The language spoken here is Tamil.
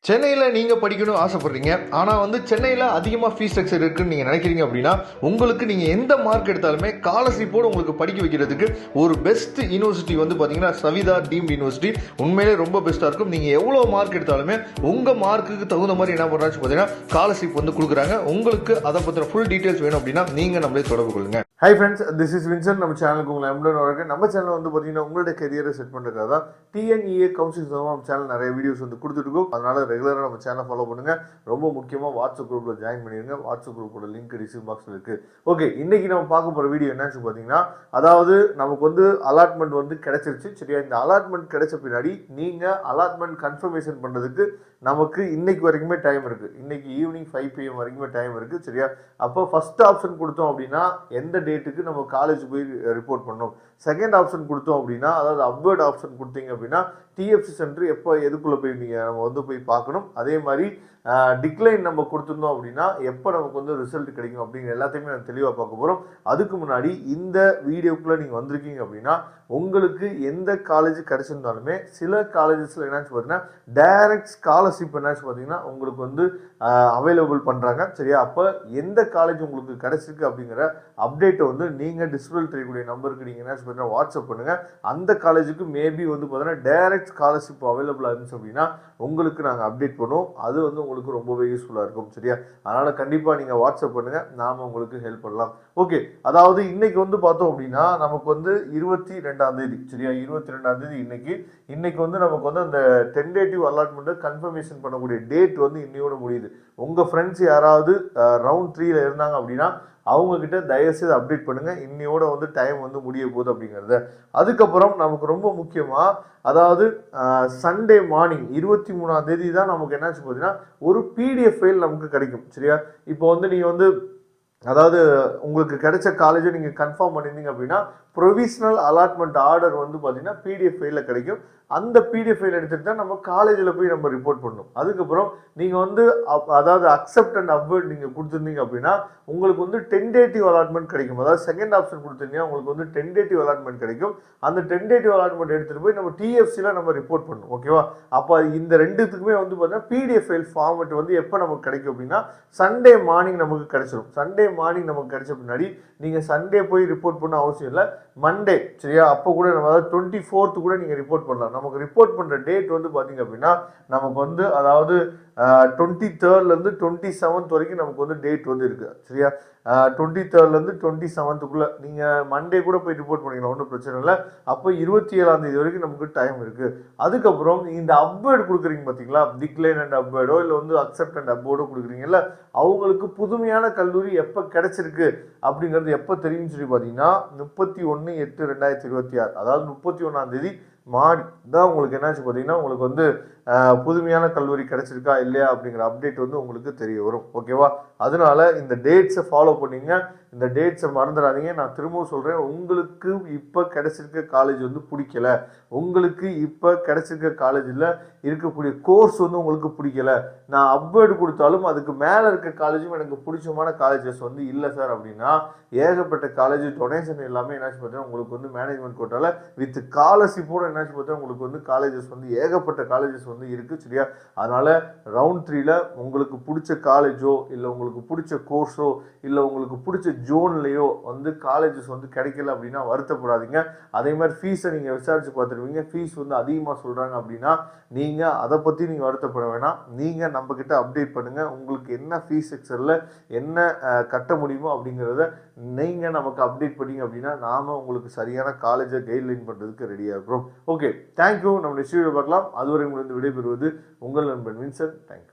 சென்னையில் நீங்கள் படிக்கணும்னு ஆசைப்படுறீங்க, ஆனால் சென்னையில் அதிகமாக ஃபீஸ் ஸ்ட்ரக்சர் இருக்குன்னு நீங்கள் நினைக்கிறீங்க அப்படின்னா, உங்களுக்கு நீங்கள் எந்த மார்க் எடுத்தாலுமே ஸ்காலர்ஷிப்போடு உங்களுக்கு படிக்க வைக்கிறதுக்கு ஒரு பெஸ்ட் யூனிவர்சிட்டி பார்த்தீங்கன்னா சவிதா டீம்ட் யூனிவர்சிட்டி உண்மையிலே ரொம்ப பெஸ்ட்டாக இருக்கும். நீங்கள் எவ்வளோ மார்க் எடுத்தாலுமே உங்கள் மார்க்குக்கு தகுந்த மாதிரி என்ன பண்ணுறாச்சு பார்த்தீங்கன்னா ஸ்காலர்ஷிப் கொடுக்குறாங்க. உங்களுக்கு அதை பற்றின ஃபுல் டீட்டெயில்ஸ் வேணும் அப்படின்னா நீங்கள் நம்மளே தொடர்பு கொள்ளுங்க. Hi friends, this is Vinson. நம்ம சேனலுக்கு உங்களை எம்டன் வரக்கு. நம்ம சேனல் பார்த்தீங்கன்னா உங்களுடைய கரியரை செட் பண்ணுறதுக்காக தான் டிஎன்இஏ கவுன்சிலிங் நம்ம சேனல் நிறைய வீடியோஸ் கொடுத்துருக்கோம். அதனால ரெகுலராக நம்ம சேனலை ஃபாலோ பண்ணுங்க. ரொம்ப முக்கியமாக வாட்ஸ்அப் குரூப்பில் ஜாயின் பண்ணிடுங்க. வாட்ஸ்அப் குரூப்போட லிங்க் டிஸ்கிரிப்ஷன் பாக்ஸில் இருக்குது. ஓகே, இன்னைக்கு நம்ம பார்க்க போகிற வீடியோ என்னன்னு பார்த்தீங்கன்னா, அதாவது நமக்கு அலாட்மெண்ட் கிடைச்சிருச்சு. சரியா, இந்த அலாட்மெண்ட் கிடைச்ச பின்னாடி நீங்கள் அலாட்மெண்ட் கன்ஃபர்மேஷன் பண்ணுறதுக்கு நமக்கு இன்னைக்கு வரைக்குமே டைம் இருக்குது. இன்னைக்கு ஈவினிங் 5 PM வரைக்குமே டைம் இருக்குது. சரியா, அப்போ ஃபர்ஸ்ட் ஆப்ஷன் கொடுத்தோம் அப்படின்னா எந்த டேட்டுக்கு நம்ம காலேஜ் போய் ரிப்போர்ட் பண்ணணும். செகண்ட் ஆப்ஷன் கொடுத்தோம் அப்படின்னா, அதாவது அப்வேர்ட் ஆப்ஷன் கொடுத்தீங்க அப்படின்னா டிஎஃப்சி சென்டர் எப்போ எதுக்குள்ளே போய் நீங்கள் நம்ம போய் பார்க்கணும். அதே மாதிரி டிக்ளைன் நம்ம கொடுத்துருந்தோம் அப்படின்னா எப்போ நமக்கு ரிசல்ட் கிடைக்கும் அப்படிங்கிற எல்லாத்தையுமே நம்ம தெளிவாக பார்க்க போகிறோம். அதுக்கு முன்னாடி இந்த வீடியோக்குள்ளே நீங்கள் வந்திருக்கீங்க அப்படின்னா உங்களுக்கு எந்த காலேஜ் கிடைச்சிருந்தாலுமே சில காலேஜஸில் என்னாச்சு பார்த்தீங்கன்னா டைரக்ட் ஸ்காலர்ஷிப் என்னாச்சு பார்த்தீங்கன்னா உங்களுக்கு அவைலபிள் பண்ணுறாங்க. சரியா, அப்போ எந்த காலேஜ் உங்களுக்கு கிடைச்சிருக்கு அப்படிங்கிற அப்டேட்டை நீங்கள் டிஸ்பிளே தெரியக்கூடிய நம்பருக்கு நீங்கள் என்னாச்சு பார்த்தீங்கன்னா வாட்ஸ்அப் பண்ணுங்கள். அந்த காலேஜுக்கு மேபி பார்த்தீங்கன்னா டைரக்ட் ஸ்காலர்ஷிப் அவைலபிளாக இருந்துச்சு அப்படின்னா உங்களுக்கு நாங்கள் அப்டேட் பண்ணுவோம். அது உங்களுக்கு ரொம்பவே யூஸ்ஃபுல்லாக இருக்கும். சரியா, அதனால் கண்டிப்பாக நீங்கள் வாட்ஸ்அப் பண்ணுங்கள், நாம் உங்களுக்கு ஹெல்ப் பண்ணலாம். ஓகே, அதாவது இன்னைக்கு பார்த்தோம் அப்படின்னா நமக்கு 22ஆம் தேதி. சரியா, 22ஆம் தேதி இன்னைக்கு நமக்கு அந்த டென்டேட்டிவ் அலாட்மெண்ட்டை கன்ஃபர்மேஷன் பண்ணக்கூடிய டேட் இன்னையோட முடியுது. உங்கள் ஃப்ரெண்ட்ஸ் யாராவது ரவுண்ட் 3ல இருந்தாங்க அப்படின்னா அவங்கக்கிட்ட தயவுசெய்து அப்டேட் பண்ணுங்கள். இன்னையோட டைம் முடிய போகுது அப்படிங்கிறத. அதுக்கப்புறம் நமக்கு ரொம்ப முக்கியமாக அதாவது சண்டே மார்னிங் 23ஆம் தேதி தான் நமக்கு என்னாச்சு பார்த்தீங்கன்னா ஒரு பிடிஎஃப் ஃபைல் நமக்கு கிடைக்கும். சரியா, இப்போ நீங்கள் அதாவது உங்களுக்கு கிடைச்ச காலேஜை நீங்கள் கன்ஃபார்ம் பண்ணியிருந்தீங்க அப்படின்னா ப்ரொவிஷனல் அலாட்மெண்ட் ஆர்டர் பார்த்தீங்கன்னா பிடிஎஃப் ஃபைலில் கிடைக்கும். அந்த பிடிஎஃப் ஃபைல் எடுத்துகிட்டு தான் நம்ம காலேஜில் போய் நம்ம ரிப்போர்ட் பண்ணணும். அதுக்கப்புறம் நீங்கள் அதாவது அக்செப்ட் அண்ட் அப்வேர்ட் நீங்கள் கொடுத்துருந்தீங்க அப்படின்னா உங்களுக்கு டென்டேட்டிவ் அலாட்மெண்ட் கிடைக்கும். அதாவது செகண்ட் ஆப்ஷன் கொடுத்துருந்தீங்கன்னா உங்களுக்கு டென்டேட்டிவ் அலாட்மெண்ட் கிடைக்கும். அந்த டென்டேட்டிவ் அலாட்மெண்ட் எடுத்துகிட்டு போய் நம்ம டிஎஃப்சியில் நம்ம ரிப்போர்ட் பண்ணணும். ஓகேவா, அப்போ இந்த ரெண்டுத்துக்குமே பார்த்தீங்கன்னா பிடிஎஃப் ஃபைல் ஃபார்மெட் எப்போ நமக்கு கிடைக்கும் அப்படின்னா சண்டே மார்னிங் நமக்கு கிடைச்சிடும். சண்டே மார்னிங் நமக்கு கிடைச்ச பின்னாடி நீங்கள் சண்டே போய் ரிப்போர்ட் பண்ண அவசியம் இல்லை. மண்டே, சரியா, அப்போ கூட நம்ம அதாவது 24th கூட நீங்கள் ரிப்போர்ட் பண்ணலாம். நமக்கு ரிப்போர்ட் பண்ணுற டேட் பார்த்தீங்க அப்படின்னா நமக்கு அதாவது 23rd 27th வரைக்கும் நமக்கு டேட் இருக்குது. சரியா, 23rd 27th நீங்கள் மண்டே கூட போய் ரிப்போர்ட் பண்ணிக்கலாம், ஒன்றும் பிரச்சனை இல்லை. அப்போ 27ஆம் தேதி வரைக்கும் நமக்கு டைம் இருக்குது. அதுக்கப்புறம் இந்த அப்வேர்டு கொடுக்குறீங்க பார்த்தீங்களா, டிக்ளைன் அண்ட் அப்வேர்டோ இல்லை அக்செப்ட் அண்ட் அப்வேர்டோ கொடுக்குறீங்கல்ல, அவங்களுக்கு புதுமையான கல்லூரி எப்போ கிடைச்சிருக்கு அப்படிங்கிறது எப்போ தெரியும்னு சொல்லி பார்த்தீங்கன்னா 31/8/2026, அதாவது 31ஆம் தேதி மாடி தான் உங்களுக்கு என்னாச்சு பார்த்தீங்கன்னா உங்களுக்கு புதுமையான கல்லூரி கிடைச்சிருக்கா இல்லையா அப்படிங்கிற அப்டேட் உங்களுக்கு தெரிய வரும். ஓகேவா, அதனால இந்த டேட்ஸை ஃபாலோ பண்ணிங்க. இந்த டேட்ஸை மறந்துடாதீங்க. நான் திரும்பவும் சொல்கிறேன், உங்களுக்கு இப்போ கிடைச்சிருக்க காலேஜ் பிடிக்கல, உங்களுக்கு இப்போ கிடைச்சிருக்க காலேஜில் இருக்கக்கூடிய கோர்ஸ் உங்களுக்கு பிடிக்கல, நான் அப்வேர்டு கொடுத்தாலும் அதுக்கு மேலே இருக்க காலேஜும் எனக்கு பிடிச்சமான காலேஜஸ் இல்லை சார் அப்படின்னா ஏகப்பட்ட காலேஜ் டொனேஷன் எல்லாமே என்னாச்சு பார்த்தீங்கன்னா உங்களுக்கு மேனேஜ்மெண்ட் கோட்டால வித் ஸ்காலர்ஷிப்போடு என்னாச்சு பார்த்தீங்கன்னா உங்களுக்கு காலேஜஸ் ஏகப்பட்ட காலேஜஸ் இருக்குது. சரியா, அதனால் ரவுண்ட் 3ல உங்களுக்கு பிடிச்ச காலேஜோ இல்லை உங்களுக்கு பிடிச்ச கோர்ஸோ இல்லை உங்களுக்கு பிடிச்ச ஜோன்லேயோ காலேஜஸ் கிடைக்கல அப்படின்னா வருத்தப்படாதீங்க. அதே மாதிரி ஃபீஸை நீங்கள் விசாரித்து பார்த்துருவீங்க. ஃபீஸ் அதிகமாக சொல்கிறாங்க அப்படின்னா நீங்கள் அதை பற்றி நீங்கள் வருத்தப்பட வேணாம். நீங்கள் நம்மக்கிட்ட அப்டேட் பண்ணுங்கள். உங்களுக்கு என்ன ஃபீஸ் ஸ்ட்ரக்சரில் என்ன கட்ட முடியுமோ அப்படிங்கிறத நீங்கள் நமக்கு அப்டேட் பண்ணிங்க அப்படின்னா நாம் உங்களுக்கு சரியான காலேஜை கைட்லைன் பண்ணுறதுக்கு ரெடியாக இருக்கிறோம். Okay, thank you. நம்ம நெக்ஸ்ட் வீடியோ பார்க்கலாம். அதுவரை உங்களுக்கு விடைபெறுவது உங்கள் நண்பன் வின்சன். தேங்க்யூ.